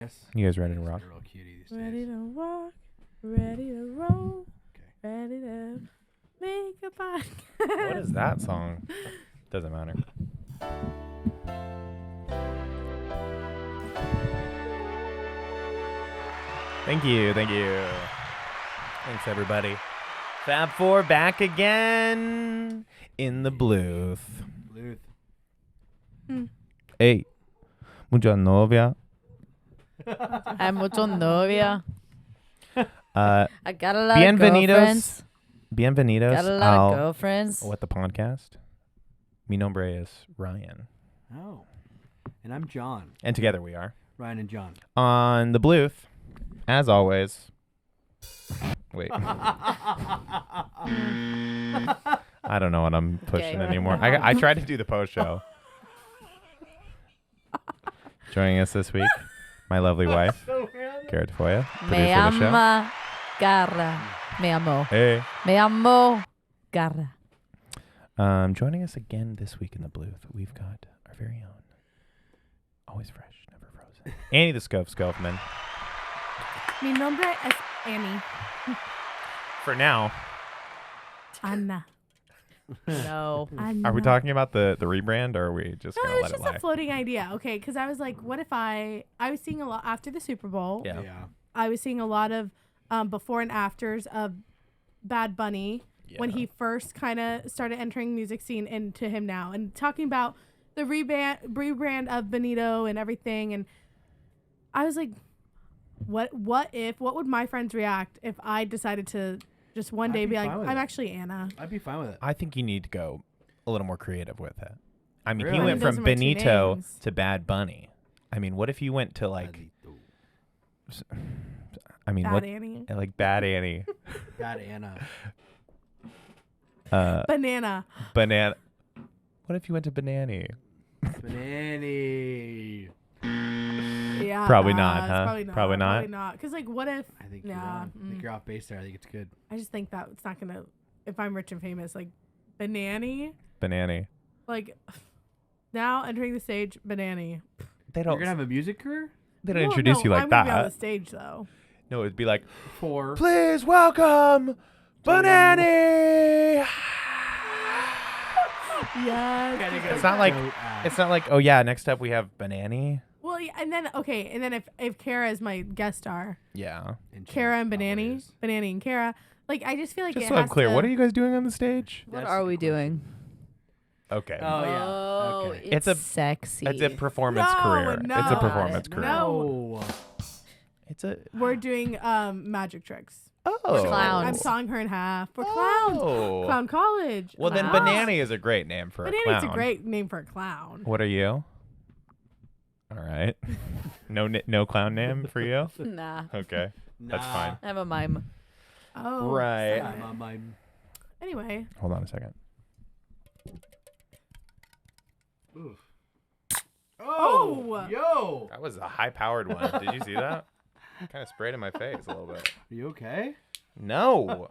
Yes. You guys ready to rock? Real cutie these Ready days. to walk, ready to roll, Okay. ready to make a podcast. What is that song? Doesn't matter. Thank you. Thanks, everybody. Fab Four back again in the bluth. Bluth. Hey, mucha novia. I'm mucho novia. I got a lot of girlfriends. Bienvenidos Got a lot of girlfriends. What the podcast? Mi nombre es Ryan. Oh. And I'm John. And together we are Ryan and John. on the bluth, as always. Wait. I don't know what I'm pushing Okay. anymore. I tried to do the post show. Joining us this week, my lovely wife, Cara Tafolla, Me producer of the show. ama Cara. Me amo. Hey. Me amo Cara. Joining us again this week in the bluth, we've got our very own, always fresh, never frozen, Annie the Skovmand. Mi nombre es Annie. For now, Anna. No. Anna. are we talking about the rebrand, or are we just No, gonna it's let it just lie? a floating idea. Okay, because I was like, what if I was seeing a lot after the Super Bowl. Yeah. I was seeing a lot of before and afters of Bad Bunny when he first kind of started entering music scene into him now, and talking about the rebrand of Benito and everything. And I was like, what would my friends react if I decided to just one day I'd be be like, fine with I'm it. actually Anna. I'd be fine with it. I think you need to go a little more creative with it. I mean, he Really? went Those from are my two Benito names. to Bad Bunny. I mean, what if you went to like, I mean, Bad what, Annie. like Bad Annie, Bad Anna. Banana. Banana. What if you went to Banani? Banani. Yeah. Probably not, it's huh? Probably not. Probably not? Probably not. Because like, what if? I think Yeah, you're on. I think you're off base there. I think it's good. I just think that it's not gonna. If I'm rich and famous, like, Banani, Banani. like, now entering the stage, Banani. They You're don't. going to have a music career? They don't Well, introduce no, you like I'm gonna be on the that. stage though. No, it'd be like, For. please welcome Banani. Yes. It's not like. It's not like. Oh yeah. Next up we have Banani. Well, yeah, and then if Cara is my guest star, Yeah. Cara and Banani, Banani and Cara, like I just feel like Just it so I'm has clear, to, what are you guys doing on the stage? What That's are the we question. doing? Okay. Oh, yeah. Oh, Okay. it's It's a- sexy. It's a performance No, career. no. It's a performance No. career. No. It's a. We're doing magic tricks. Oh. clowns. I'm sawing her in half. We're clowns. Oh. Clown college. Well, then Clowns. Banani is a great name for a Banani's clown. a great name for a clown. What are you? All right. No clown name for you? Nah. Okay. That's fine. I'm a mime. Oh, Right. got it. Anyway, Hold on a second. Oh. Yo. That was a high-powered one. Did you see that? Kind of sprayed in my face a little bit. Are you okay? No.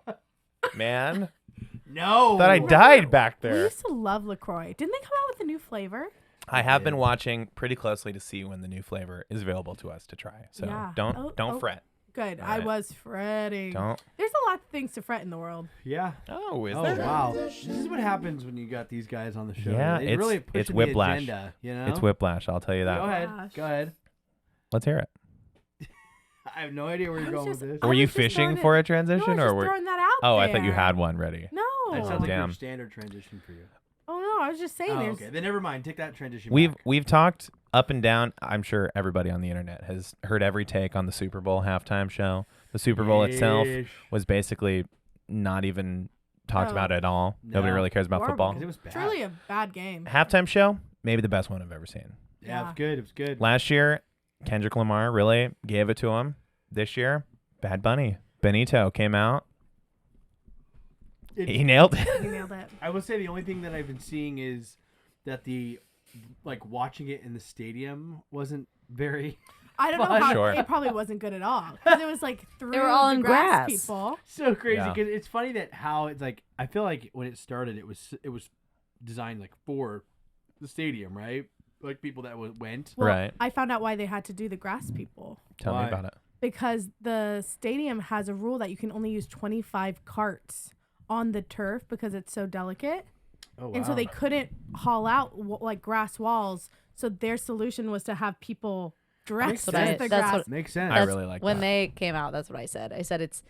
Man. No. Thought I died back we there. used to love LaCroix. Didn't they come out with a new flavor? I have been watching pretty closely to see when the new flavor is available to us to try. So Yeah. don't Oh. fret. Good. All I right. was fretting. Don't. There's a lot of things to fret in the world. Yeah. Oh, is Oh, there? wow. This is what happens when you got these guys on the show. Yeah, they it's- really it's pushing whiplash. the agenda, you know? It's whiplash, I'll tell you Go that. ahead. Gosh. Go ahead. Let's hear it. I have no idea where you're I was going just- with this. I Were you was just throwing fishing it- for a No, I transition was or just were throwing that out Oh, there. I thought you had one ready. No. That sounds like damn. your standard transition for you. Oh no, I was just saying. Oh, there's okay. Then never mind. Take that transition We've back. we've talked up and down. I'm sure everybody on the internet has heard every take on the Super Bowl halftime show. The Super Bowl itself Yeesh. was basically not even talked No. about at all. Nobody No. really cares about Horrible. football. 'Cause it was bad. truly a bad game. Halftime show, maybe the best one I've ever seen. Yeah, it was good. It was good. Last year, Kendrick Lamar really gave it to him. This year, Bad Bunny. Benito came out. He nailed it. You nailed it. I will say the only thing that I've been seeing is that watching it in the stadium wasn't very I don't know how Sure. it probably wasn't good at all because it was like through were all the in grass grass. people. so crazy Yeah. because it's funny that how it's like I feel like when it started it was designed like for the stadium, right? like people that went. Well, Right. I found out why they had to do the grass people. Tell me Why? about it. Because the stadium has a rule that you can only use 25 carts on the turf because it's so delicate. Oh, wow. And so they couldn't haul out like grass walls. So their solution was to have people dressed Makes as sense. the That's grass. what- Makes sense. I really like when that. they came out, that's what I said. I said it's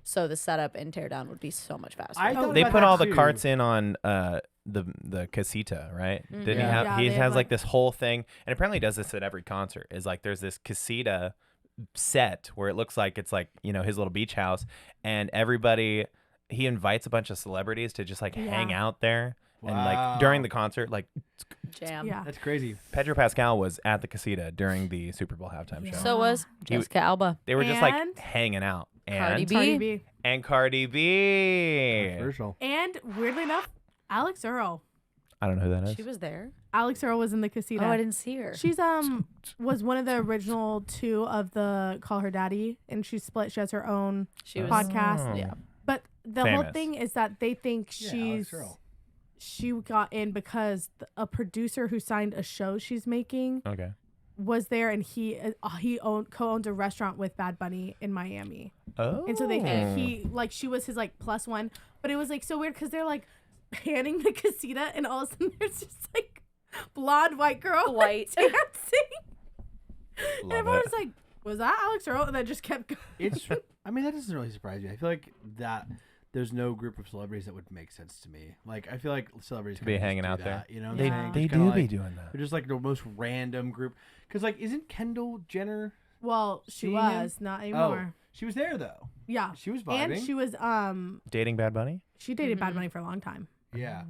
so the setup and teardown would be so much faster. I thought They about put that all the too. carts in on the casita, right? Didn't he Yeah. have? Yeah, He they has have, like like- this whole thing, and apparently does this at every concert. Is like there's this casita set where it looks like it's like his little beach house, and everybody he invites a bunch of celebrities to just like hang Yeah. out there, and Wow. like during the concert, like Jam. Yeah. That's crazy. Pedro Pascal was at the casita during the Super Bowl halftime Yeah. show. So was He- Jessica Alba. They were just like And- hanging out, Cardi and B. Cardi B. and Cardi B. Controversial. And weirdly enough, Alex Earl. I don't know who that is. She was there. Alex Earl was in the casita. Oh, I didn't see her. She's was one of the original two of the Call Her Daddy, and she split. She has her own She was podcast. Oh. Yeah. But the whole Famous. thing is that they think Yeah, Alex she's Earl. she got in because a producer who signed a show she's making Okay. was there, and he co-owns a restaurant with Bad Bunny in Miami, Oh. and so they think he like she was his like plus one. But it was like so weird because they're like panning the casita, and all of a sudden there's just like blonde white girl White. like, dancing. And Love everyone it. was like, "Was that Alex Earl?" And that just kept going. It's. I mean, that doesn't really surprise me. I feel like that there's no group of celebrities that would make sense to me. Like, I feel like celebrities To kinda be just hanging do out there. that, You know, what I'm They- saying? They Just kinda do like, be doing that. They're just like the most random group. Because like, isn't Kendall Jenner? Well, she Seeing was not anymore. She was there though. Yeah, She was vibing. and she was Dating Bad Bunny? she dated Bad Bunny for a long time. Yeah,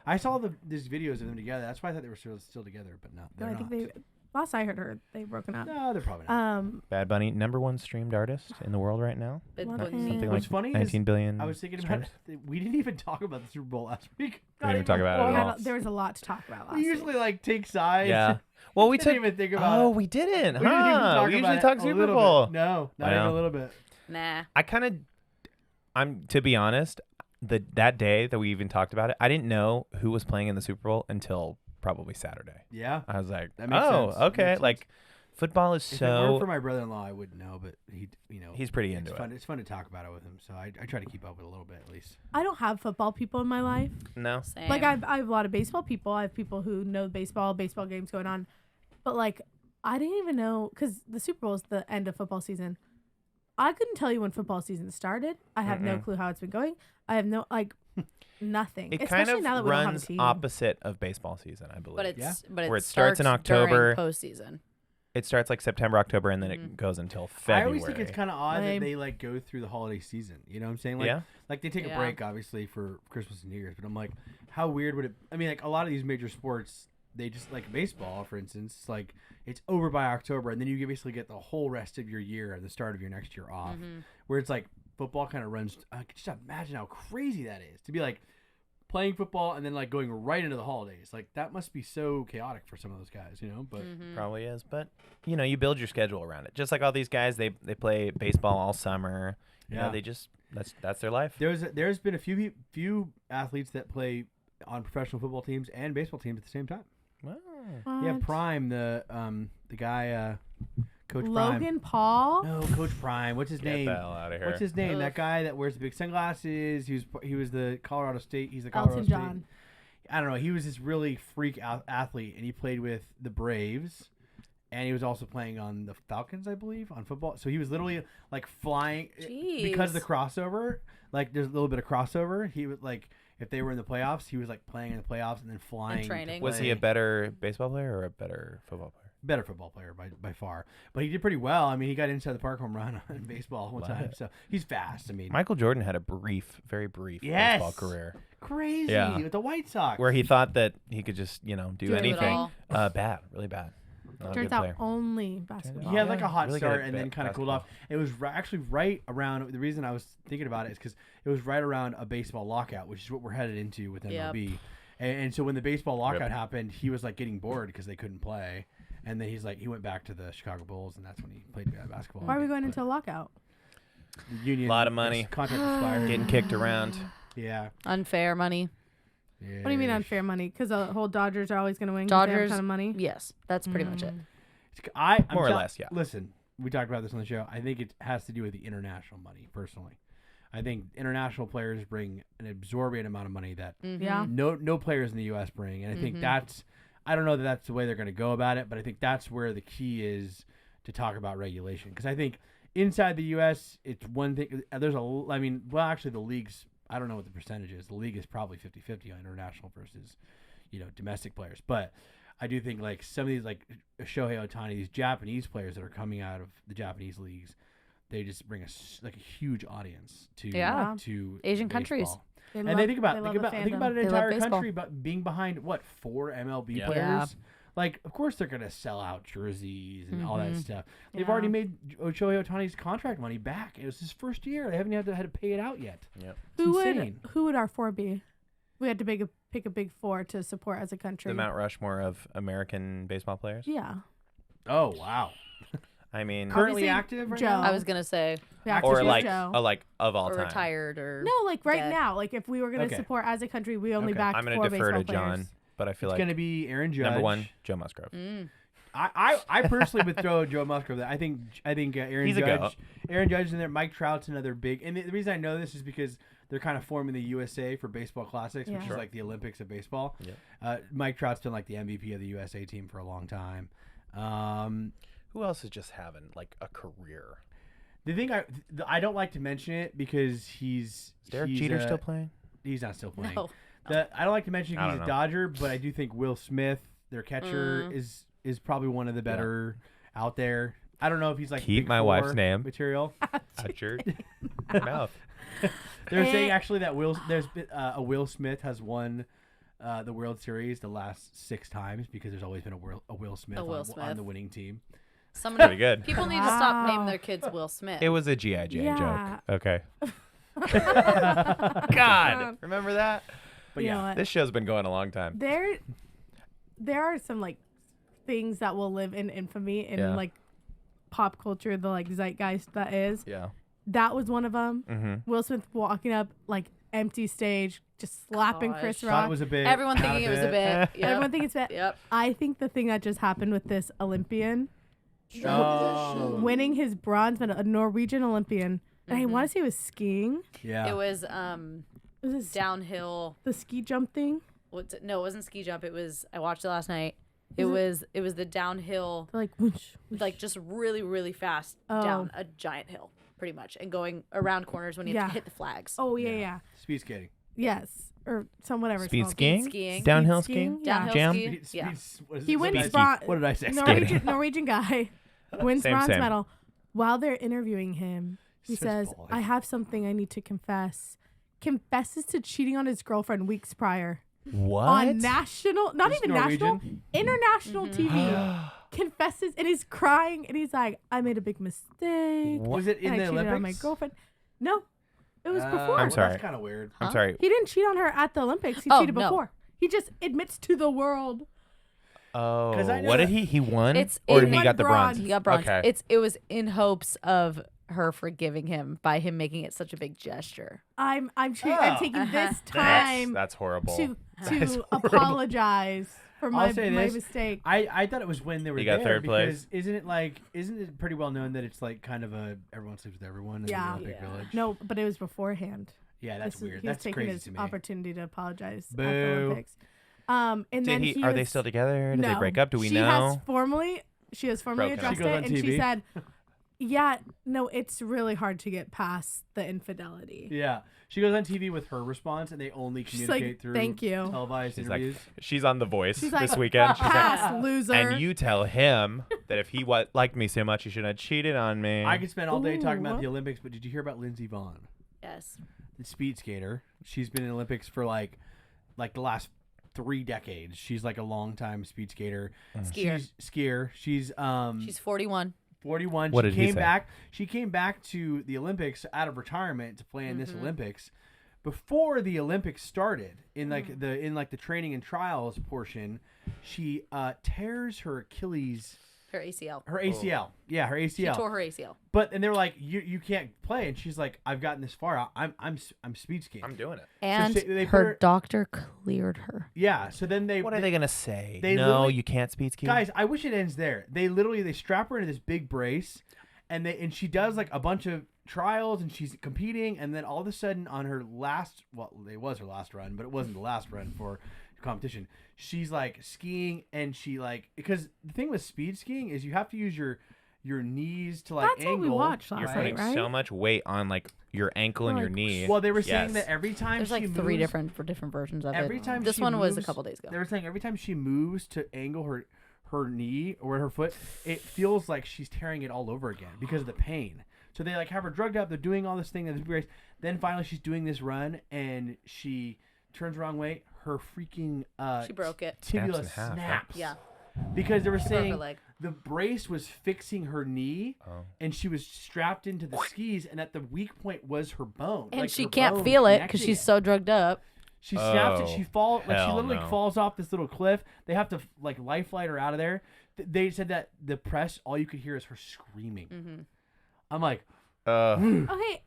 I saw these videos of them together. That's why I thought they were still together, but no, No, they're I not. think they last I heard her they broken up. No, they're probably not. Bad Bunny, #1 streamed artist in the world right now. But What what- is- Something What's like funny is 19 billion. I was thinking streams. about it. We didn't even talk about the Super Bowl last week. We didn't even talk about it We at had all. there was a lot to talk about last We usually like take sides. Yeah. Well, we didn't took. even think about Oh, it. we didn't, We didn't even huh? talk We about usually it talk a Super little Bowl. bit. No, not I even a know. little bit. Nah. I kind of. I'm to be honest. That day that we even talked about it, I didn't know who was playing in the Super Bowl until probably Saturday. Yeah. I was like, That makes oh, sense. That okay. makes sense. Like, football is If it weren't for so. my brother-in-law, I wouldn't know, but He's pretty into it's it. fun. It's fun to talk about it with him, so I try to keep up with it a little bit at least. I don't have football people in my life. No. Same. Like I have a lot of baseball people. I have people who know baseball games going on, but like I didn't even know because the Super Bowl is the end of football season. I couldn't tell you when football season started. I have no clue how it's been going. I have no nothing. It Especially kind of now that we don't have a runs team. opposite of baseball season, I believe. but it's Yeah. but it Where it starts in during October. postseason. It starts like September, October, and then it goes until February. I always think it's kind of odd that Lame. they like go through the holiday season. You know what I'm saying? Like, Yeah. Like they take a Yeah. break, obviously, for Christmas and New Year's. But I'm like, how weird would it? I mean, like a lot of these major sports, they just like baseball, for instance. Like it's over by October, and then you basically get the whole rest of your year and the start of your next year off. Where it's like football kind of runs. I can just imagine how crazy that is to be like playing football and then like going right into the holidays. Like that must be so chaotic for some of those guys, you know. But Probably is, but you build your schedule around it. Just like all these guys, they play baseball all summer. You know, Yeah. they just that's their life. there's been a few athletes that play on professional football teams and baseball teams at the same time. Wow. Yeah, What? Prime, the guy, Coach Logan Prime. Paul. No, Coach Prime. What's his Get name? the hell out of here. What's his name? Ugh. That guy that wears the big sunglasses. He was the Colorado State. He's the Colorado Elton State. John. I don't know. He was this really freak athlete, and he played with the Braves, and he was also playing on the Falcons, I believe, on football. So he was literally like flying because of the Jeez. crossover. Like there's a little bit of crossover. He would like if they were in the playoffs, he was like playing in the playoffs and then flying. to training. Was he play. a better baseball player or a better football player? Better football player by far, but he did pretty well. I mean, he got inside the park home run in baseball one Love time, it. so he's fast. I mean, Michael Jordan had a very brief Yes. baseball career crazy Yeah. with the White Sox. where he thought that he could just do Do it anything. all. Bad, really bad. Not a Turns good out player. only basketball. He had like Yeah, a hot really good start at and then kind of cooled basketball. off. It was actually right around. The reason I was thinking about it is because it was right around a baseball lockout, which is what we're headed into with MLB. And so when the baseball lockout Rip. happened, he was like getting bored because they couldn't play. And then he went back to the Chicago Bulls, and that's when he played basketball. Why are we going But into a lockout? the union? Lot of money. Contract expired. Getting kicked around. Yeah. Unfair money. What do you mean unfair money? Because the whole Dodgers are always going to win. 'Cause they have a ton of money. Yes, that's pretty much it. I'm More or less, yeah. Listen, we talked about this on the show. I think it has to do with the international money, personally. I think international players bring an absorbent amount of money that no players in the U.S. bring. And I think I don't know that that's the way they're going to go about it, but I think that's where the key is to talk about regulation. Because I think inside the U.S., it's one thing. Actually, the league's, I don't know what the percentage is. The league is probably 50-50 on international versus, domestic players. But I do think like some of these, like Shohei Ohtani, these Japanese players that are coming out of the Japanese leagues, they just bring a huge audience to Asian baseball. countries. They think about an entire baseball. country, but being behind 4 MLB players. Yeah. Like, of course they're gonna sell out jerseys and all that stuff. They've already made Shohei Ohtani's contract money back. It was his first year. They haven't had to pay it out yet. Yep. Who would our 4 be? We had to pick a big 4 to support as a country. The Mount Rushmore of American baseball players. Yeah. Oh wow. I mean, Currently Obviously, active right Joe. now? I was gonna say or like Joe. of all or time. retired or No, like right dead. now. Like if we were going to support as a country, we only back I'm 4 going to defer baseball to John, players. but I feel It's like gonna be Aaron Judge. number 1, Joe Musgrove. I personally would throw Joe Musgrove there. I think Aaron He's a Judge. goat. Aaron Judge is in there. Mike Trout's another big. And the reason I know this is because they're kind of forming the USA for baseball classics, which is like the Olympics of baseball. Yep. Mike Trout's been like the MVP of the USA team for a long time. Who else is just having like a career? The thing I don't like to mention it because Is Derek Jeter still playing? He's not still playing. No. I don't like to mention I he's don't a know. Dodger, but I do think Will Smith, their catcher, is probably one of the better out there. I don't know if he's like Keep Big my Four wife's name. material. Shut your mouth. They're saying actually that Will Smith has won the World Series the last 6 times because there's always been a Will Smith, on the winning team. Pretty good. People need to stop naming their kids Will Smith. It was a G.I. Jane Yeah. joke. Okay. God, remember that? But You know yeah, what? This show's been going a long time. There are some like things that will live in infamy in like pop culture, the like zeitgeist that is. Yeah. That was one of them. Mm-hmm. Will Smith walking up like empty stage, just slapping Gosh. Chris thought Rock. it was a bit. Everyone not thinking it was a bit. Yep. Everyone thinks it's bad. Yep. I think the thing that just happened with this Olympian Oh, winning his bronze medal, a Norwegian Olympian, and I want to say it was skiing. yeah. It was Was this downhill. the ski jump thing? No, it wasn't ski jump. It was. I watched it last night. It was the downhill, Like whoosh, whoosh. like just really, really fast down a giant hill, pretty much, and going around corners when you have to hit the flags. Oh yeah. Speed skating. Yes, or some whatever. it's Speed called. skiing? Skiing. Downhill Speed skiing? skiing? Yeah. Downhill Jam? ski. Yeah. He wins Speed- bronze. What did I say? Norwegian guy wins Same, bronze same. medal. While they're interviewing him, he So says, balling. "I have something I need to confess." Confesses to cheating on his girlfriend weeks prior What? on national, not He's even national, Norwegian? international TV. Confesses and he's crying and he's like, "I made a big mistake. Was it in and I the cheated Olympics? on my girlfriend." No, it was before. I'm sorry. That's kind of weird. I'm sorry. He didn't cheat on her at the Olympics. He Oh, cheated no. before. He just admits to the world. Oh, 'Cause I know what did that- he won? It's or in- he got the bronze? He got bronze. Okay. It was in hopes of her forgiving him by him making it such a big gesture. I'm taking this time That's horrible. to is apologize for my I'll say my this. mistake. I thought it was when they were He got there third place? because isn't it pretty well known that it's like kind of a everyone sleeps with everyone in Yeah. the Olympic Yeah. Village? No, but it was beforehand. Yeah, that's This is- weird. He was That's taking crazy his to me. opportunity to apologize at the Boo. Olympics. And Did then he? he Are was, they still together? Did no. they break up? Do we she know? has formally Broken up. addressed She goes it, on and she TV? said, "Yeah, no, it's really hard to get past the infidelity." Yeah, she goes on TV with her response, and they only She's communicate like, through "Thank you." televised She's interviews. like, she's on The Voice She's this like, weekend. She's like, "Pass, loser." and you tell him that if he liked me so much, he shouldn't have cheated on me. I could spend all day talking about Ooh. the Olympics, but did you hear about Lindsey Vonn, Yes. the speed skater? She's been in the Olympics for like the last 3 decades. She's like a long-time speed skater. Skier. She's She's 41. 41. What she did he came say? back. She came back to the Olympics out of retirement to play in this Mm-hmm. Olympics. Before the Olympics started, in the training and trials portion, she tears her Achilles Her ACL. Her ACL. Yeah, her ACL. She tore her ACL. And they were like, you can't play, and she's like, I've gotten this far. I'm speed skiing. I'm doing it. And they put her doctor cleared her. Yeah. So then What are they gonna say? they No, literally- you can't speed ski. guys, I wish it ends there. They strap her into this big brace, and she does like a bunch of trials, and she's competing, and then all of a sudden on her last, it was her last run, but it wasn't the last run for competition. She's like skiing, and she like, because the thing with speed skiing is you have to use your knees to like That's angle. what we watched You're last putting night, right? so much weight on like your ankle and your Like, knee. Well, they were saying Yes. that every time There's she like moves, three different versions of every it. time This she one was a moves- couple days ago. They were saying every time she moves to angle her knee or her foot, it feels like she's tearing it all over again because of the pain. So they like have her drugged up. They're doing all this thing. Then finally she's doing this run, and she turns the wrong way. Her freaking She broke it. tibia Snaps in half, right? snaps. Yeah. Because they were She broke her saying leg. the brace was fixing her knee, and she was strapped into the skis, and at the weak point was her bone. And like she her can't bone feel it connecting because she's it. so drugged up. She snaps it. She Oh, she hell literally no. falls off this little cliff. They have to like life flight her out of there. They said that the press, all you could hear is her screaming. Mm-hmm. I'm like, Okay.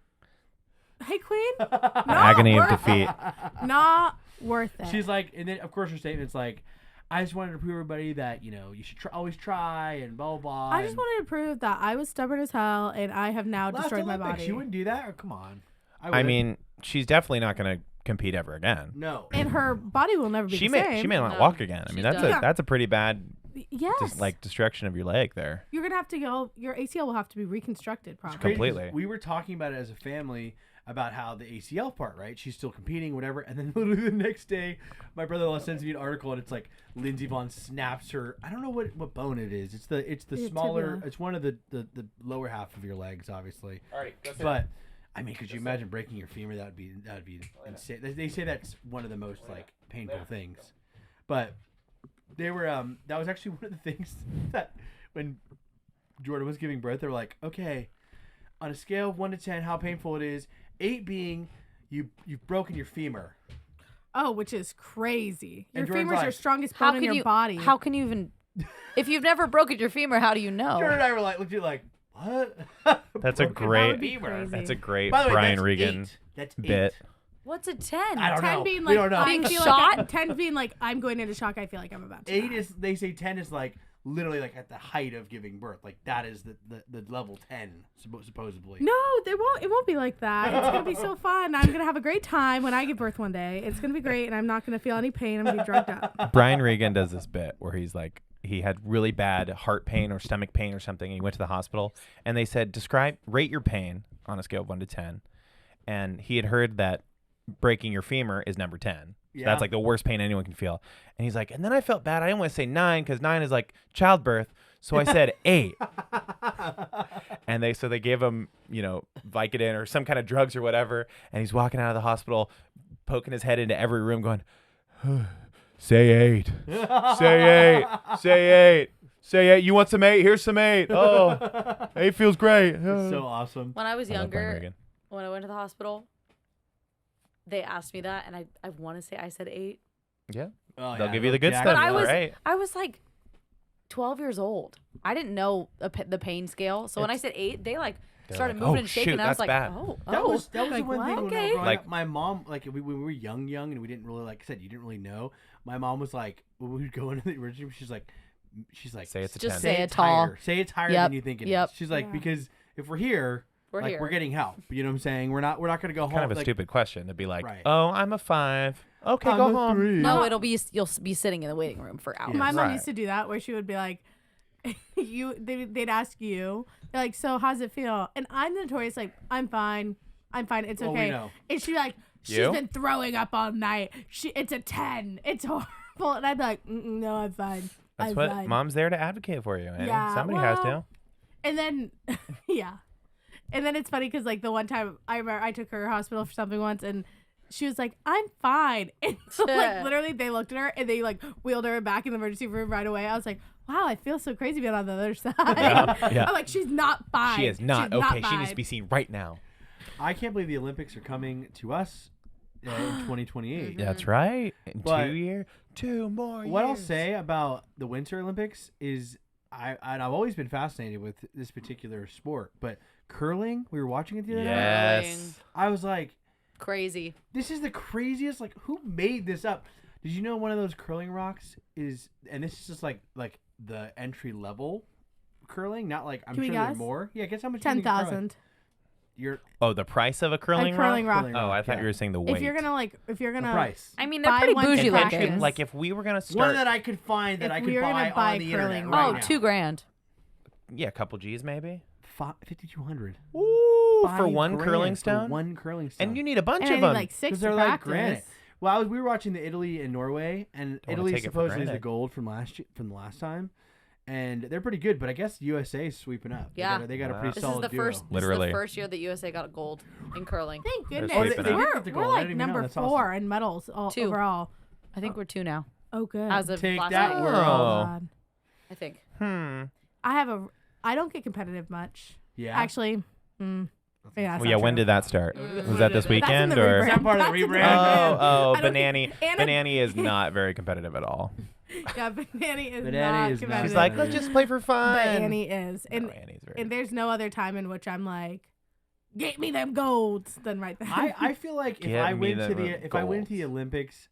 Hey, Queen. Not Agony of worth defeat. it. Not worth it. she's like, and then of course her statement's like, I just wanted to prove everybody that you should always try and blah blah blah. I just wanted to prove that I was stubborn as hell, and I have now Last destroyed my Olympics, body. She wouldn't do that. Or, come on. I would. mean, she's definitely not gonna compete ever again. no. And her body will never be She the may same. she may not No, walk again. I mean, she's that's done. that's a pretty bad Yes. destruction of your leg there. You're gonna have to go. Your ACL will have to be reconstructed, probably. Crazy 'cause Completely. We were talking about it as a family about how the ACL part, right? She's still competing, whatever. And then literally the next day, my brother-in-law sends me an article, and it's like Lindsey Vonn snaps her. I don't know what bone it is. It's the Your smaller. tibia. It's one of the lower half of your legs, obviously. Alright, But I mean, could you imagine breaking your femur? That would be insane. They say that's one of the most like painful things. But they were that was actually one of the things that when Jordan was giving birth, they were like, okay, on a scale of 1 to 10, how painful it is. 8 being you've broken your femur. Oh, which is crazy. Your And Jordan's femur's your like, strongest How bone in can your you? body. How can you even? If you've never broken your femur, how do you know? Jordan and I were like, looked at you like, what? That's a Broken great would be femur. crazy. that's a great By the way, Brian that's Regan 8. That's 8. bit. What's a 10? I don't 10 know. being We like don't know. I Being feel shot? like 10 being like I'm going into shock. I feel like I'm about to. 8 die. is, they say 10 is like literally like at the height of giving birth. Like that is the level 10 supposedly. No, they won't. It won't be like that. It's gonna be so fun. I'm gonna have a great time when I give birth one day. It's gonna be great, and I'm not gonna feel any pain. I'm gonna be drugged up. Brian Regan does this bit where he's like, he had really bad heart pain or stomach pain or something, and he went to the hospital, and they said, rate your pain on a scale of 1 to 10, and he had heard that breaking your femur is number 10. So Yeah. that's like the worst pain anyone can feel. And he's like, and then I felt bad. I didn't want to say 9 because 9 is like childbirth. So I said 8. And they gave him, Vicodin or some kind of drugs or whatever. And he's walking out of the hospital, poking his head into every room going, say 8, say 8, say 8, say 8. You want some 8? Here's some 8. Oh, 8 feels great. So awesome. When I was I love Brian younger, Regan. when I went to the hospital, they asked me that, and I want to say I said 8. Yeah. Oh, They'll yeah, give you the good Jack- stuff. But I was right. I was like 12 years old. I didn't know the pain scale. So when I said 8, they like They're started like, moving "Oh, and shaking. shoot, And I was that's like, bad." That was the Like, one thing what? when I was Okay. growing Like- up. My mom, like when we were young, and we didn't really, like I said, you didn't really know. My mom was like, when we would go into the emergency room, she's like, Say it's a Just 10. say it it's tall. higher. Say it's higher Yep, than you think it is. yep. She's like, Yeah. because if we're here, We're like here. we're getting help. You know what I'm saying? We're not gonna go home. Kind of a like, stupid question to be like, Right. oh, I'm a 5. Okay, I'm go a home. 3. No, you'll be sitting in the waiting room for hours. My mom Right. used to do that where she would be like, they'd ask you, they're like, so how's it feel? And I'm notorious like, I'm fine, it's Well, we okay. know. And she's like, she's You? been throwing up all night. It's a 10. It's horrible. And I'd be like, no, I'm fine. That's I'm what fine. mom's there to advocate for you. Annie. Yeah, Somebody has to. well, And then, yeah. And then it's funny because, like, the one time I remember I took her to the hospital for something once and she was like, I'm fine. And so, like, literally they looked at her and they, like, wheeled her back in the emergency room right away. I was like, wow, I feel so crazy being on the other side. Yeah. I'm like, she's not fine. She is not She's okay. She needs fine. to be seen right now. I can't believe the Olympics are coming to us in 2028. That's right. In But 2 years, 2 more years. What I'll say about the Winter Olympics is I've always been fascinated with this particular sport, but curling, we were watching it the other night. Yes. I was like, Crazy. this is the craziest. Like, who made this up? Did you know one of those curling rocks is, and this is just like the entry level curling, not like I'm Can we sure there's guess? more. Yeah, guess how much? you think curling- 10,000. You're Oh, the price of a curling curling rock. curling Oh, I thought yeah. you were saying the weight. If you're gonna the price. I mean, they're Buy pretty one bougie to If practice. looking. like if we were gonna One start, that I could find that If I we could were gonna buy buy on the curling internet rock- right Oh, now. $2,000. yeah, a couple G's maybe. 5,200. Ooh, for one $5,000 curling for stone. one curling stone. And you need a bunch and I of need them. like 6 because to they're like practice. granite. Well, we were watching the Italy and Norway, and Don't wanna Italy take it for supposedly is the granted. gold from the last time, and they're pretty good. But I guess USA is sweeping up. Yeah. they got a Wow. pretty This is solid the duo. first. Literally. This is the first year that USA got gold in curling. Thank They're goodness. sweeping up. We're, Get the gold. we're I like didn't even know. number That's 4 awesome. in medals Two. overall. I think we're 2 now, Oh, good. as of Take last that, night. we're Oh, all- God. I think. I don't get competitive much. Yeah. Actually, yeah. Well, yeah, when did that start? Was that this That's in weekend the or? Is that part of the That's in rebrand? Oh, I don't Banani. think- Anna- Banani is not very competitive at all. Yeah, but Annie is But not Annie is not. competitive. She's like, let's just play for fun. But Annie is, and No, Annie's very. and there's no other time in which I'm like, get me them golds than right then. I feel like if Get I me went to the the I went to the golds. Olympics,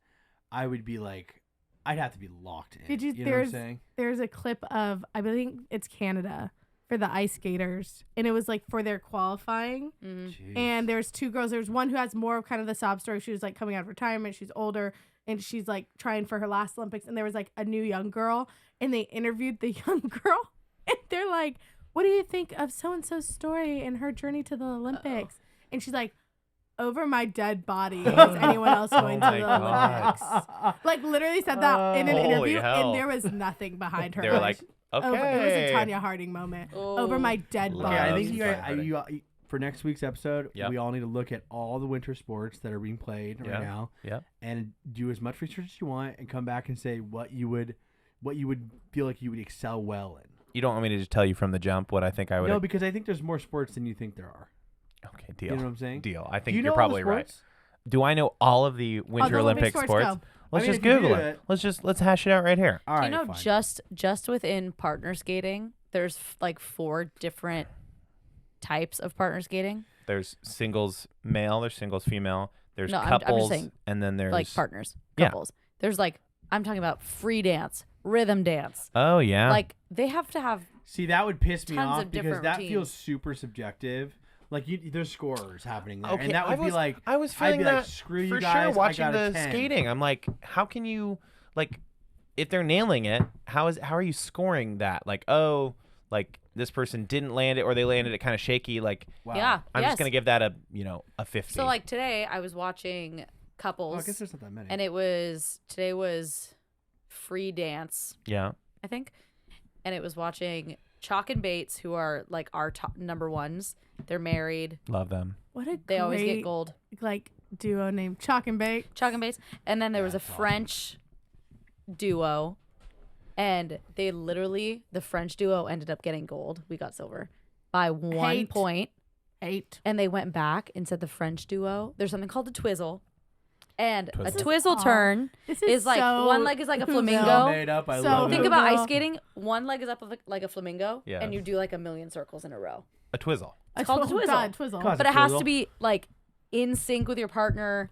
I would be like, I'd have to be locked in. Did you- know what I'm saying? There's a clip of I believe it's Canada for the ice skaters, and it was like for their qualifying. Jeez. And there's 2 girls. There's one who has more of kind of the sob story. She was like coming out of retirement. She's older and she's like trying for her last Olympics. And there was like a new young girl, and they interviewed the young girl, and they're like, "What do you think of so and so's story and her journey to the Olympics?" And she's like, "Over my dead body is anyone else going to my the God. Olympics?" Like literally said that in an Holy interview, hell. and there was nothing behind her. They were like, okay. Over, it was a Tanya Harding moment. Over my dead Love body. Okay, I Loves think Tanya Harding. you for next week's episode, Yep. we all need to look at all the winter sports that are being played Yeah. right now, Yep. and do as much research as you want, and come back and say what you would feel like you would excel well in. You don't want me to just tell you from the jump what I think I would. No, because I think there's more sports than you think there are. Okay, deal. You know what I'm saying? Deal. I Do think you know you're all the probably right. sports? Do I know all of the Winter the Olympic Olympic sports, sports? go. Let's I mean, just if you do Google it- it. Let's hash it out right here. All Do right, you know fine. just within partner skating, there's like 4 different types of partner skating, There's singles male. There's singles female. There's No, I'm just couples, saying, and then there's like partners, Yeah. couples. There's like I'm talking about free dance, rhythm dance. Oh yeah. Like they have to have See, that would piss me Tons off of because different that feels routines. super subjective. Like there's scorers happening there, okay, and that would I was, be like I was I'd feeling be that like, screw for you guys. sure. Watching I got a the 10. skating, I'm like, how can you like if they're nailing it? How are you scoring that? Like like this person didn't land it or they landed it kind of shaky. Like Wow. yeah. I'm yes. just gonna give that a 50. So like today I was watching couples, Well, I guess there's not that many. and today was free dance, yeah. I think, and it was watching Chalk and Bates, who are like our top number ones. They're married. Love them. What a They always get great, gold. like duo named Chalk and Bake. Chalk and Bates, and then there was a That's awesome. French duo, and they literally the French duo ended up getting gold. We got silver by 1 Hate. point. 8. And they went back and said the French duo. There's something called a twizzle, and a Twizzle. twizzle Aw. turn This is like so one leg is like a Whoville. flamingo. All made up. I So love Think it. about Whoville. ice skating. One leg is up like a flamingo, Yeah. and you do like a million circles in a row. A twizzle. It's called a twizzle. God, twizzle. Cause- But it has twizzle. to be like in sync with your partner.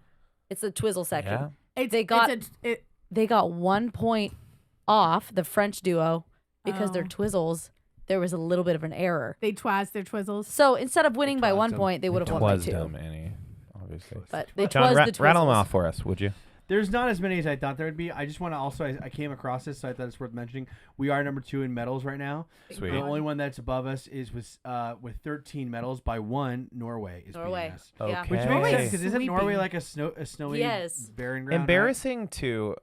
It's the twizzle section. Yeah. It's, They got- it, They got 1 point off the French duo because they're Oh. twizzles. There was a little bit of an error. they twaz their twizzles. So instead of winning by twizzed 1 them. point, they would have won by 2. Twas Annie, obviously. But they John, twas the rattle them twizzles. off for us, would you? There's not as many as I thought there would be. I just want to also, I came across this, so I thought it's worth mentioning. We are number 2 in medals right now. Sweet. The only one that's above us is with 13 medals by 1. Norway is beating Norway. us. Yeah. Okay. Which makes Norway's sense because isn't sweeping. Norway like a snowy Yes. barren ground? right? Embarrassing to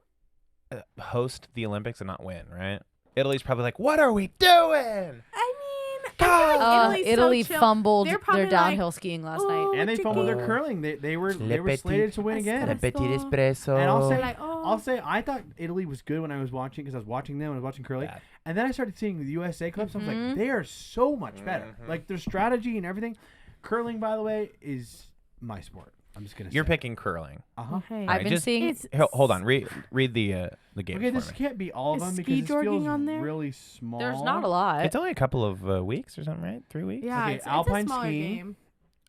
host the Olympics and not win, right? Italy's probably like, what are we doing? I mean, God. I feel like Italy's Italy so chill. fumbled They're probably their downhill skiing last "Oh, night. And they fumbled their Oh. curling. They were Le slated to win petit again. espresso. petit espresso. And I'll say, Like, oh. I'll say, I thought Italy was good when I was watching because I was watching them when I was watching curling, Bad. and then I started seeing the USA clips. I was Mhm. like, they are so much better. Mhm. Like their strategy and everything. Curling, by the way, is my sport. I'm just gonna. You're say picking curling. Okay. I've been just- seeing. Hold on. Read the game Okay, for this me. can't be all of Is them ski because this feels jogging on there? really small. There's not a lot. It's only a couple of weeks or something, right? 3 weeks. Yeah, Okay, it's alpine a smaller skiing. game.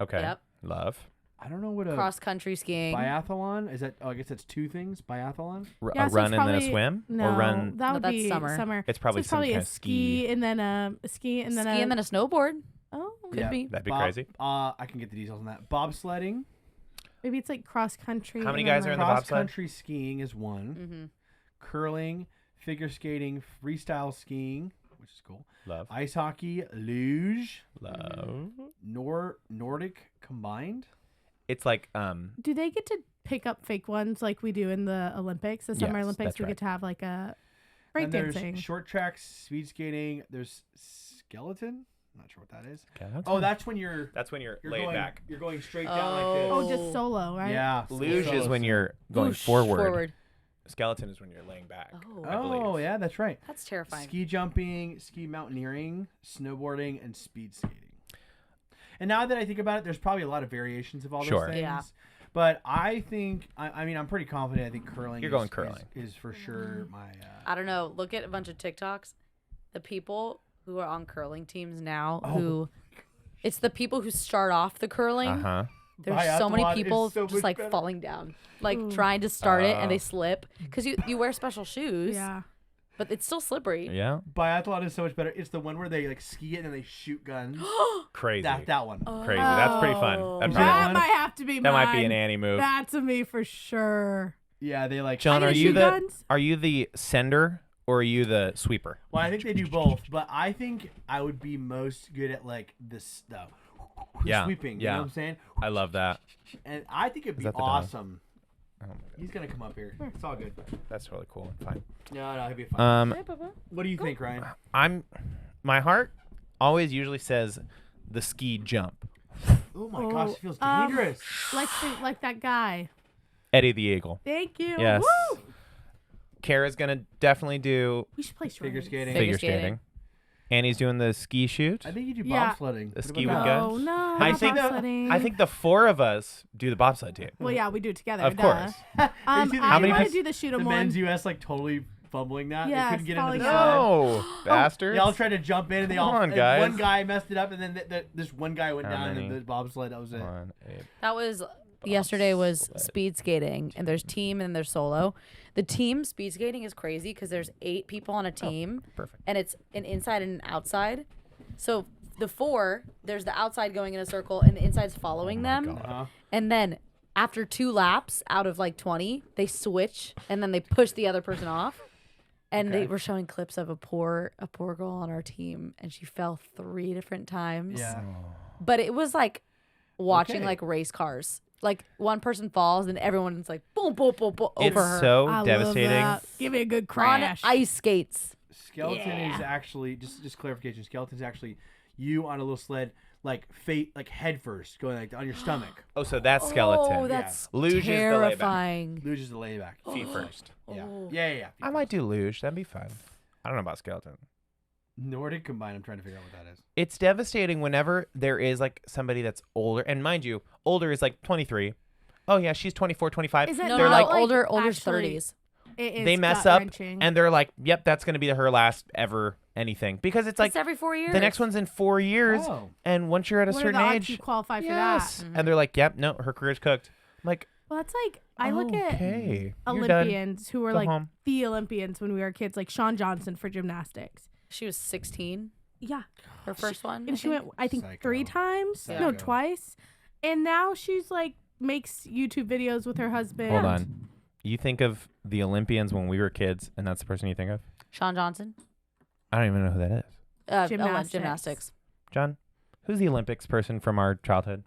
Okay. Yep. Love. I don't know what a Cross country skiing. biathlon is. That I guess that's two things. Biathlon. Yeah, A so run it's and then a probably- swim, No, or run. that would that's be summer. It's probably so it's some probably kind a of ski. and then a ski and then ski and then a snowboard. oh, Could Yeah. be. That'd be Bob- crazy. I can get the details on that. Bobsledding. maybe it's like cross country. How many and then, guys are in like- the Cross bobsled? country skiing is one. Mm-hmm. Curling, figure skating, freestyle skiing, which is cool. Love. Ice hockey, luge, Love. Nordic combined. It's like Do they get to pick up fake ones like we do in the Olympics? The Summer Yes, Olympics, that's we right. get to have like a And there's breakdancing. short tracks, speed skating. There's skeleton. I'm not sure what that is. okay, that's Oh, fine. that's when you're you're you're laid going back. You're going straight Oh. down Oh, like this. just solo, right? Yeah. Luge is solo. when you're going Whoosh, forward. Skeleton is when you're laying back. Oh. I Oh, believe. yeah, that's right. That's terrifying. Ski jumping, ski mountaineering, snowboarding, and speed skating. And now that I think about it, there's probably a lot of variations of all Sure. those things. Yeah. But I think, I mean, I'm pretty confident. I think curling. You're is- going is- curling. is for sure my. I don't know. Look at a bunch of TikToks. The people who are on curling teams now, Oh. who it's the people who start off the curling. Uh huh. There's so many Biathlon is people so just much like better. falling down, like Ooh. trying to start it and they Oh. slip because you wear special shoes, Yeah. but it's still slippery. Yeah. Biathlon is so much better. It's the one where they like ski it and then they shoot guns. Crazy. that one. Crazy. That's pretty fun. Oh. That'd You see that That one? might have to be that mine. might be an Annie move. That's a me for sure. Yeah, they like. John, I are can you shoot the guns. are you the sender or are you the sweeper? Well, I think they do both, but I think I would be most good at like this stuff. Yeah, Sweeping. You yeah. know what I'm saying? I love that. And I think it'd be that the dog? awesome. Oh my God. He's gonna come up here. It's all good. That's really cool and fun. No, it'd be fun. Um, What do you think, Ryan? my heart always usually says the ski jump. Oh my gosh, it feels um, dangerous. Like that guy. Eddie the Eagle. Thank you. Yes. Woo! Kara's gonna definitely do We should play Figure charades. skating. Figure figure skating. skating. Annie's doing the ski shoot. I think you do Yeah. bobsledding. The What ski about with that? guns. Oh no! I not think bobsledding. I think the four of us do the bobsled team. Well, yeah, we do it together. Of duh. course. You see the- I many want to pers- do the shoot 'em The one. men's US like totally fumbling that. Yes, they couldn't get into falling the down. side. No, bastards. They all tried to jump in, and they Come all. on, and guys. One guy messed it up, and then this one guy went How down many? in the bobsled. That was it. 1, 8. That was yesterday was Bobsled. speed skating and there's team and there's solo. The team speed skating is crazy because there's 8 people on a team Perfect. and it's an inside and an outside. So the 4, there's the outside going in a circle and the inside's following them. Uh-huh. And then after 2 laps out of like 20, they switch and then they push the other person off. And Okay. they were showing clips of a poor girl on our team and she fell 3 different times. Yeah. But it was like watching Okay. like race cars. Like one person falls and everyone's like boom, boom, boom, boom It's over her so I love devastating. that. Give me a good on crash. ice skates. Skeleton is actually just clarification. Skeleton is actually you on a little sled, like head first, going like on your stomach. Oh, so that's skeleton. Oh, that's Luge is the layback. terrifying. Luge is the layback. Feet first. Yeah. Oh. Yeah. I might do luge. That'd be fun. I don't know about skeleton. Nordic combined. I'm trying to figure out what that is. It's devastating whenever there is like somebody that's older, and mind you, older is like 23. Oh yeah, she's 24, 25. Is it No, They're no, like- older's actually, 30s. it is they mess up gut-wrenching. and they're like, "Yep, that's gonna be her last ever anything," because it's like It's every 4 years. the next one's in 4 years, Oh. and once you're at a What are certain the odds you age, qualify for yes, that? and they're like, "Yep, no, her career's cooked." I'm like, Well, that's like I look at okay, you're done. Olympians who were Go like home. the Olympians when we were kids, like Shawn Johnson for gymnastics. She was 16. Yeah, Her first one. and she went I think Psycho. 3 times, no Psycho. twice, and now she's like makes YouTube videos with her husband. Hold on. You think of the Olympians when we were kids, and that's the person you think of? Shawn Johnson. I don't even know who that is. Gymnastics. John, who's the Olympics person from our childhood?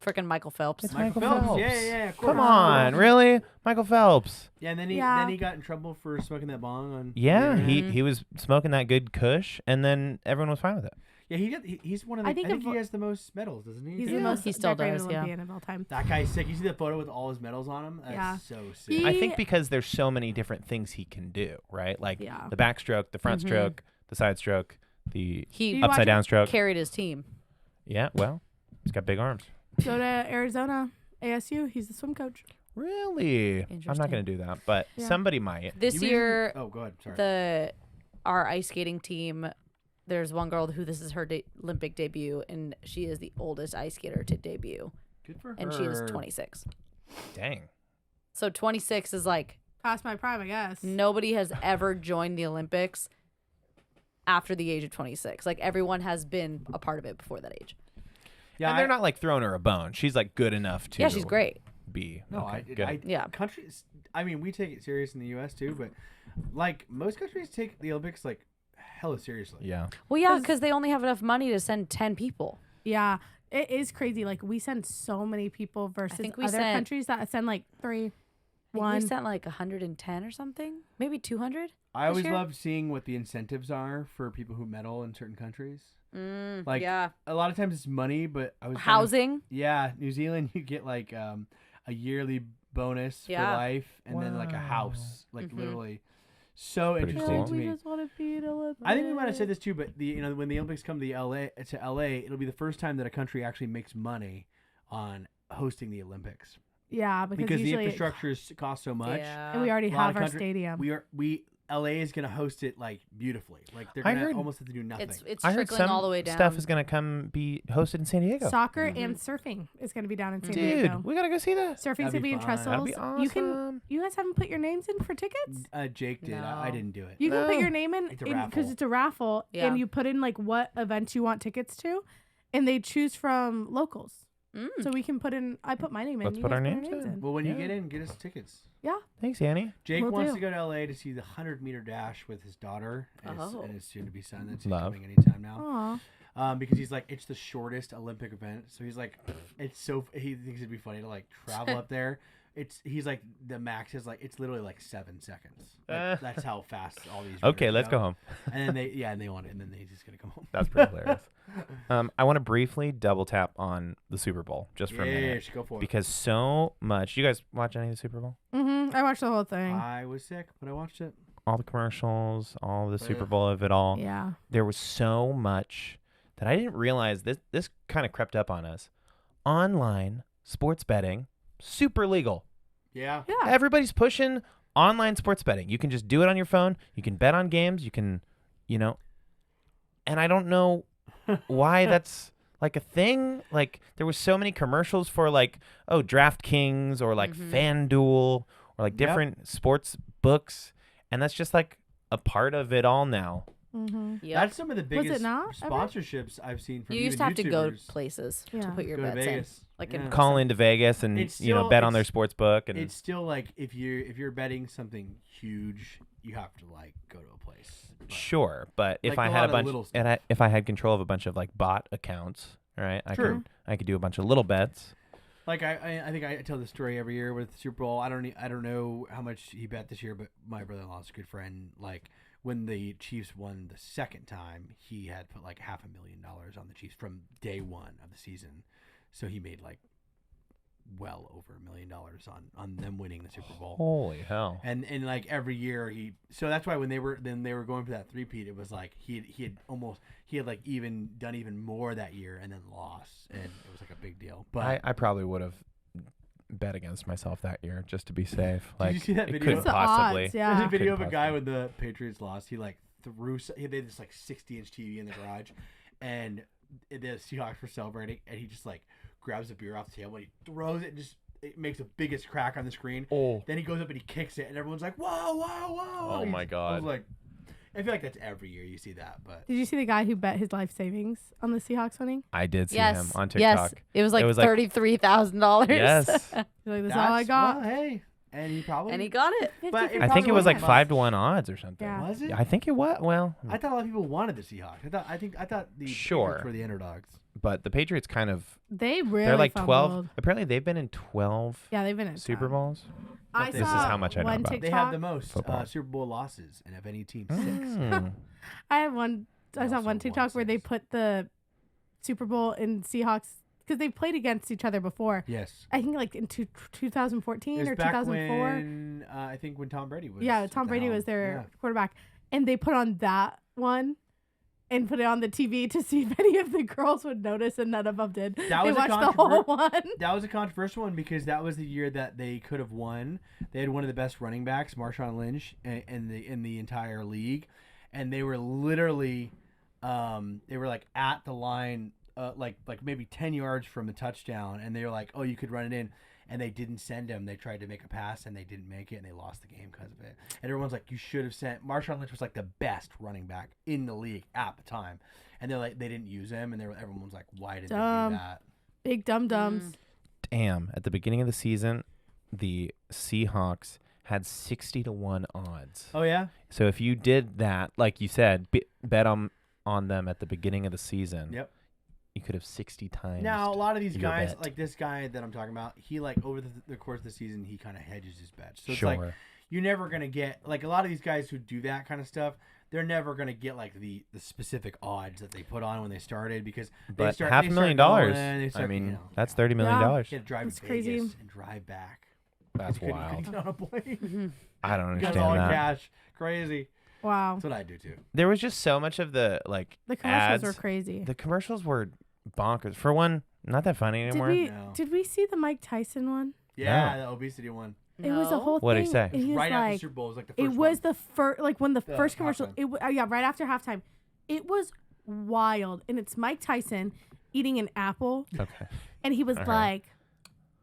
Freaking Michael Phelps. It's Michael Michael Phelps. Phelps. Yeah. Of course. Come on, really? Michael Phelps. Yeah, and then he got in trouble for smoking that bong on. Yeah, Yeah. he was smoking that good Kush, and then everyone was fine with it. Yeah, he's one of the. I I think think of- he has the most medals, doesn't he? He's too? the most He still decorated does, yeah. Olympian of all time. That guy's sick. You see the photo with all his medals on him? That's Yeah. so sick. I He- think because there's so many different things he can do, right? Like Yeah. the backstroke, the front Mhm. stroke, the side stroke, the He you watch upside down stroke. carried his team. Yeah, well, he's got big arms. Go to Arizona. ASU. He's the swim coach. Really? I'm not going to do that, but Yeah. somebody might. This year, Oh, go ahead. Sorry. our ice skating team, there's one girl who this is her Olympic debut, and she is the oldest ice skater to debut, Good for her. and she is 26. Dang. So 26 is like Past my prime, I guess. nobody has ever joined the Olympics after the age of 26. Like everyone has been a part of it before that age. Yeah, And they're not like throwing her a bone. She's like good enough to. Yeah, she's great. Be. No, okay, good. Yeah. Countries. I mean, we take it serious in the U.S. too, but like most countries take the Olympics like hella seriously. Yeah. Well, yeah, because they only have enough money to send 10 people. Yeah, it is crazy. Like we send so many people versus think we other sent- countries that send like 3, I think 1. we sent like 110 or something, maybe 200. I always year? love seeing what the incentives are for people who medal in certain countries. Like yeah, a lot of times it's money, but I was housing. Yeah, New Zealand you get like a yearly bonus for life, and then like a house, like literally. So Pretty interesting cool. to We me. just want to be an Olympic. I think we might have said this too, but when the Olympics come to LA, it'll be the first time that a country actually makes money on hosting the Olympics Yeah, because the usually infrastructure costs so much. Yeah. and we already A lot have of our country- stadium. LA is gonna host it like beautifully. Like they're I gonna heard- almost have to do nothing. It's I heard trickling some all the way down. stuff is going to come be hosted in San Diego. Soccer and surfing is going to be down in San Dude, Diego. we got to go see that. Surfing's That'd going to be be in fun. Trestles. That'd be awesome. You guys haven't put your names in for tickets? Jake did. No. I didn't do it. You can put No. your name in It's a because raffle. it's a raffle, Yeah. and you put in like what events you want tickets to, and they choose from locals. So we can put in. I put my name in. Let's you put guys our names in. in. Well, when you Yeah. get in, get us tickets. Yeah. Thanks, Annie. Jake Will wants do. to go to LA to see the 100-meter dash with his daughter and his soon-to-be son. That's Love. coming anytime now. Aw. Because he's like, it's the shortest Olympic event. So he's like, he thinks it'd be funny to like travel up there. He's like, the max is like, it's literally like 7 seconds. Like, that's how fast all these. Okay, runners let's go home. And then they want it, and then they just gonna come home. That's pretty hilarious. I want to briefly double tap on the Super Bowl just for a minute. Yeah, go for it. Because so much. You guys watch any of the Super Bowl? I watched the whole thing. I was sick, but I watched it. All the commercials, all the Super Bowl of it all. Yeah. There was so much that I didn't realize this kind of crept up on us. Online sports betting, super legal. Yeah. Yeah. Everybody's pushing online sports betting. You can just do it on your phone. You can bet on games. You can, and I don't know why that's like a thing. Like there was so many commercials for like, DraftKings or like FanDuel or like Yep. different sports books. And that's just like a part of it all now. Yep. That's some of the biggest not ever? sponsorships I've seen from You used to even have to go YouTubers. places to Yeah. put your Go to bets in. Vegas. Like Yeah. in Call into Vegas and, It's still- bet on their it's- sports book. And It's still like if you're betting something huge, you have to like go to a place. But sure. But if Like I a had lot a of bunch, little and stuff. if I had control of a bunch of like bot accounts, right? True. I could do a bunch of little bets. Like I think I tell this story every year with Super Bowl. I don't know how much he bet this year, but my brother-in-law's a good friend. Like when the Chiefs won the second time, he had put like $500,000 on the Chiefs from day one of the season. So he made like well over $1 million on them winning the Super Bowl. Holy hell! And like every year so that's why when they were going for that three-peat, it was like he had like done even more that year and then lost, and it was like a big deal. But I probably would have bet against myself that year just to be safe. Like you see that it video? couldn't What's the possibly. odds? Yeah. there's a video of Couldn't a guy possibly. when the Patriots lost. He like they had this like 60-inch TV in the garage, and the Seahawks were celebrating, and he just like grabs a beer off the table and he throws it and just it makes the biggest crack on the screen. Oh. Then he goes up and he kicks it, and everyone's like, "Whoa, whoa, whoa!" Oh my I God. was like, I feel like that's every year you see that, but Did you see the guy who bet his life savings on the Seahawks winning? I did see yes, him on yes, TikTok. it was like $33,000. Yes. He's like, that's all I got. Well, hey, and he probably and he got it. But it I think it was like probably 5-1 odds or something. Yeah. Was it? I think it was. Well, I thought a lot of people wanted the Seahawks. I thought the Sure. Patriots were the underdogs. but the Patriots kind of They really they're like 12. fumbled. Apparently they've been in 12 Yeah, they've been in Super some. Bowls. I This saw is how much I know one about. TikTok. They have the most Football. Super Bowl losses, and of any team, 6. Mm. I have one. I They saw also one won TikTok where they 6. put the Super Bowl in Seahawks because they played against each other before. Yes. I think like in 2014 It was or back 2004. when I think when Tom Brady was. Yeah, at Tom the Brady helm. was their Yeah. quarterback, and they put on that one, and put it on the TV to see if any of the girls would notice, and none of them did. That was they a watched the whole one. That was a controversial one because that was the year that they could have won. They had one of the best running backs, Marshawn Lynch, in the entire league, and they were literally, they were like at the line, like maybe 10 yards from the touchdown, and they were like, "Oh, you could run it in." And they didn't send him. They tried to make a pass, and they didn't make it, and they lost the game because of it. And everyone's like, "You should have sent." Marshawn Lynch was like the best running back in the league at the time, and they're like, they didn't use him, and everyone was like, "Why did they do that?" Big dum-dums. Damn! At the beginning of the season, the Seahawks had 60-1 odds. Oh yeah. So if you did that, like you said, bet on them at the beginning of the season. Yep. You could have 60 times. Now, a lot of these your guys, bet. like this guy that I'm talking about, he like over the course of the season, he kind of hedges his bets. So it's Sure. like you're never gonna get like a lot of these guys who do that kind of stuff. They're never gonna get like the specific odds that they put on when they started because But they start $500,000. going, they start, I mean, you know, that's $30 million. Yeah. you had to drive That's to Vegas crazy. and drive back. That's You couldn't wild. get on a plane. I don't You got understand it all in that. cash. Crazy. Wow. That's what I do too. There was just so much of the like The commercials ads. were crazy. The commercials were bonkers. For one, not that funny anymore. No. Did we see the Mike Tyson one? Yeah, the obesity one. It was a whole What'd he thing. say? And he was Right after the like, Super Bowl, it was like the it first was one. the first, like when the The first commercial. halftime. Yeah, right after halftime. It was wild, and it's Mike Tyson eating an apple, Okay. and he was All like,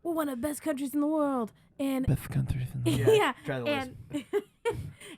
"We're one of the best countries in the world," and Best countries in the yeah, try the and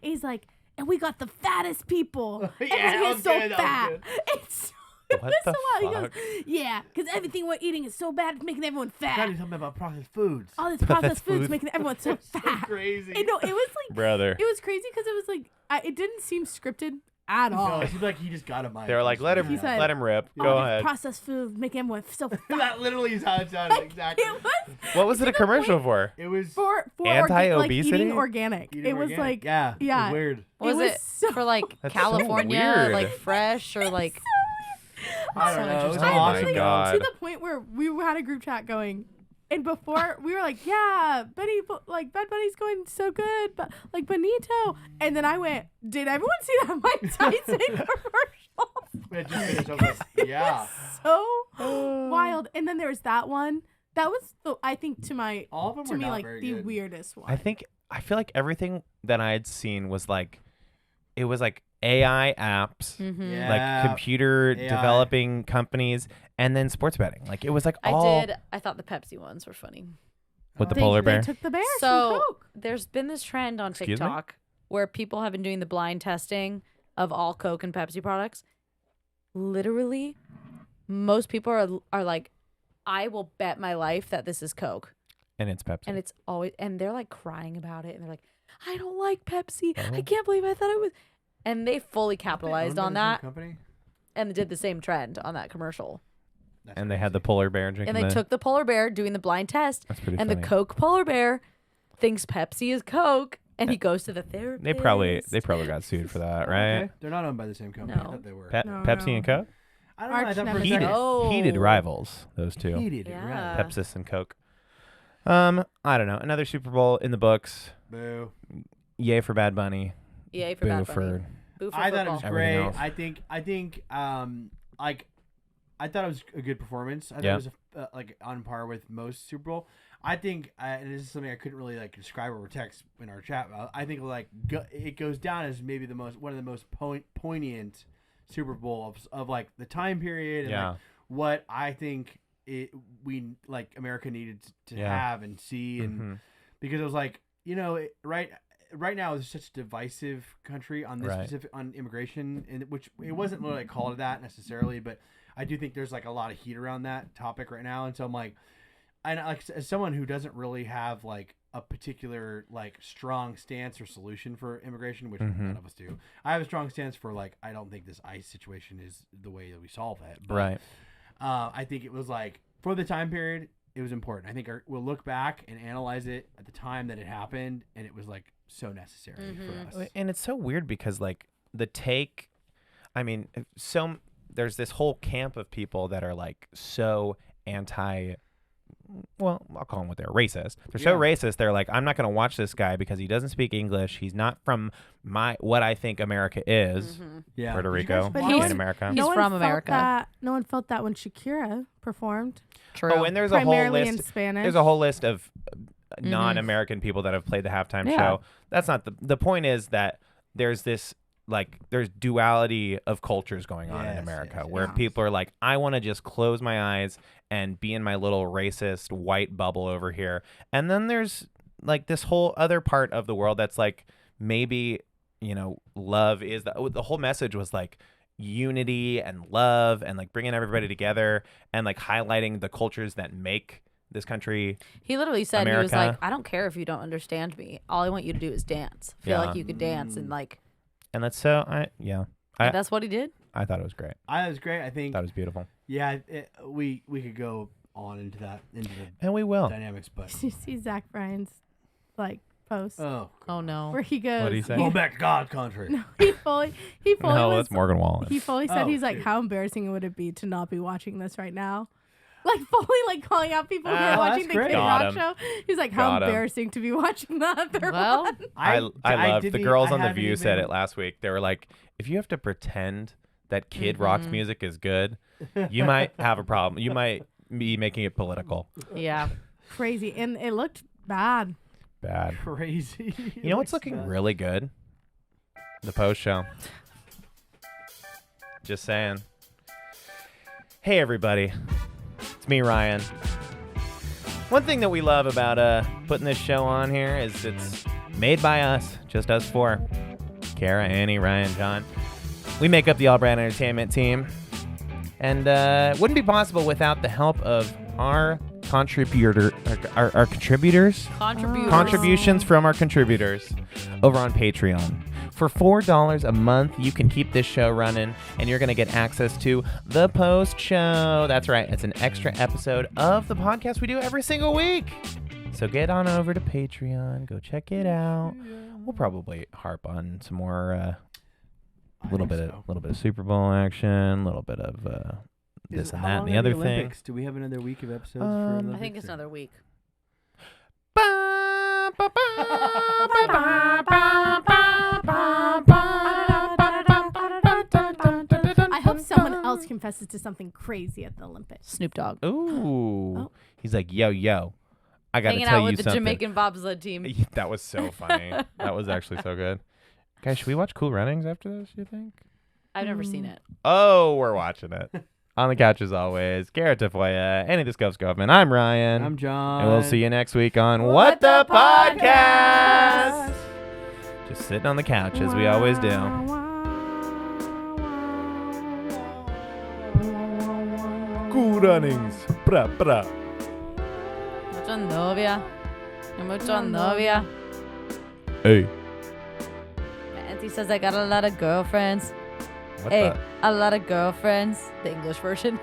he's like, "And we got the fattest people. Yeah, Everyone that here was is so good, that was fat." good. It's it What was the so wild. He fuck? goes, "Yeah, because everything we're eating is so bad, it's making everyone Gotta fat. do something about processed foods. All this Processed processed food's foods. making everyone so So fat." crazy. And no, it was like Brother. it was crazy because it was like it didn't seem scripted at all. No, it seemed like he just got a mic. They were like, let him, He said- let him rip. All Go this ahead. processed food making everyone so fat. That literally is how it sounded. Exactly. It was What was it a commercial for? It was for Anti-obesity? like eating organic. eating it was organic. like yeah, it yeah. was weird. Was was it so for like That's so California, weird. like fresh or like? I don't So know. It was interesting. Oh my awesome. God. to the point where we had a group chat going, and before we were like, yeah, like Bad Bunny's going so good, but like Benito, and then I went, did everyone see that Mike Tyson commercial? It just finished. I was like, yeah. So wild. And then there was that one. That was I think All of them to were me not like very the good. weirdest one. I feel like everything that I had seen was like, it was like AI apps, Mm-hmm. Yeah. like computer AI. developing companies, and then sports betting. Like it was like all I thought the Pepsi ones were funny. with the They- polar they bear. took the bears So from Coke. there's been this trend on Excuse me? TikTok where people have been doing the blind testing of all Coke and Pepsi products. Literally, most people are like, I will bet my life that this is Coke. And it's Pepsi. And it's always, and they're like crying about it. And they're like, I don't like Pepsi. Oh. I can't believe I thought it was. And they fully Aren't they capitalized owned on by the same that company? and did the same trend on that commercial. That's and they had the crazy. polar bear drinking. And they took the polar bear doing the blind test, That's pretty and funny. the Coke polar bear thinks Pepsi is Coke, and he goes to the therapist. They probably got sued for that, right? Okay. They're not owned by the same company. I No. thought they were. Pe- No, Pepsi no. and Coke. I don't know. I Arch thought for a nemesis. second- Oh. Heated rivals, those two. Heated. Yeah. Right. Pepsi and Coke. I don't know. Another Super Bowl in the books. Boo. Yay for Bad Bunny. Yay for Boo Bad for Bunny. Boo for I thought it football. was Everything great. else. I thought it was a good performance. I thought Yeah. it was like on par with most Super Bowl. I think, and this is something I couldn't really like describe over text in our chat. I think like it goes down as maybe one of the most poignant Super Bowl of like the time period and Yeah. like what I think we like America needed to Yeah. have and see and Mhm. because it was like right now it's such a divisive country on this Right. specific on immigration, and which it wasn't really called that necessarily, but I do think there's like a lot of heat around that topic right now, and so I'm like, and like as someone who doesn't really have like a particular like strong stance or solution for immigration, which Mhm. none of us do. I have a strong stance for like I don't think this ICE situation is the way that we solve it. But, Right. I think it was like for the time period, it was important. I think we'll look back and analyze it at the time that it happened, and it was like so necessary for us. And it's so weird because like there's this whole camp of people that are like so anti well, I'll call them what they're racist. They're so racist. They're like, I'm not going to watch this guy because he doesn't speak English. He's not from what I think America is. Yeah. Puerto Rico, But in America. He's from America. No one felt that when Shakira performed. True. Oh, and there's a whole Primarily in list. Spanish. There's a whole list of non-American people that have played the halftime show. That's not the point. Is that there's this there's duality of cultures going on in America where people are like, I want to just close my eyes and be in my little racist white bubble over here, and then there's like this whole other part of the world that's like maybe love is the whole message was like unity and love and like bringing everybody together and like highlighting the cultures that make this country. He literally said, America. He was like, I don't care if you don't understand me. All I want you to do is dance. Feel like you could dance and like. And that's so that's what he did. I thought it was great. It was great. I think That was beautiful. Yeah, we could go on into the And we will. dynamics, but Did you see Zach Bryan's post oh no. where he goes? What did he say? go back to God's country. He fully No, was, that's Morgan Wallen. He fully said, Oh, he's like, shoot. how embarrassing would it be to not be watching this right now? Like fully calling out people who are Oh, watching that's the great. Kid Got Rock him. show. He's like, how Got him. embarrassing to be watching the other Well, one. I loved the didn't girls I on The haven't View said even- it last week. They were like, if you have to pretend that Kid Rock's music is good, you might have a problem. You might be making it political. Yeah. Crazy. And it looked bad. Bad. Crazy. You know what's looking really good? The post show. Just saying. Hey everybody. It's me, Ryan. One thing that we love about putting this show on here is it's made by us, just us four. Cara, Annie, Ryan, John. We make up the Albright Entertainment team. And it wouldn't be possible without the help of our contributors. Contributions from our contributors over on Patreon. For $4 a month, you can keep this show running, and you're going to get access to the post show. That's right. It's an extra episode of the podcast we do every single week. So get on over to Patreon. Go check it out. We'll probably harp on some more, a little bit of Super Bowl action, a little bit of this and that and the other thing. Do we have another week of episodes for Olympics? I think it's another week. I hope someone else confesses to something crazy at the Olympics. Snoop Dogg. Ooh. Oh. He's like, yo, I got to Hanging tell out you with the something. Jamaican bobsled team. That was so funny. That was actually so good. Guys, should we watch Cool Runnings after this, you think? I've never seen it. Oh, we're watching it. On the couch as always, Cara Tafolla, Annie the Skovmand. I'm Ryan. I'm John. And we'll see you next week on What the Podcast? Just sitting on the couch as we always do. Cool Runnings. Bra, bra. Mucho novia. Mucho novia. Hey. My auntie says I got a lot of girlfriends. What Hey, the? a lot of girlfriends. The English version.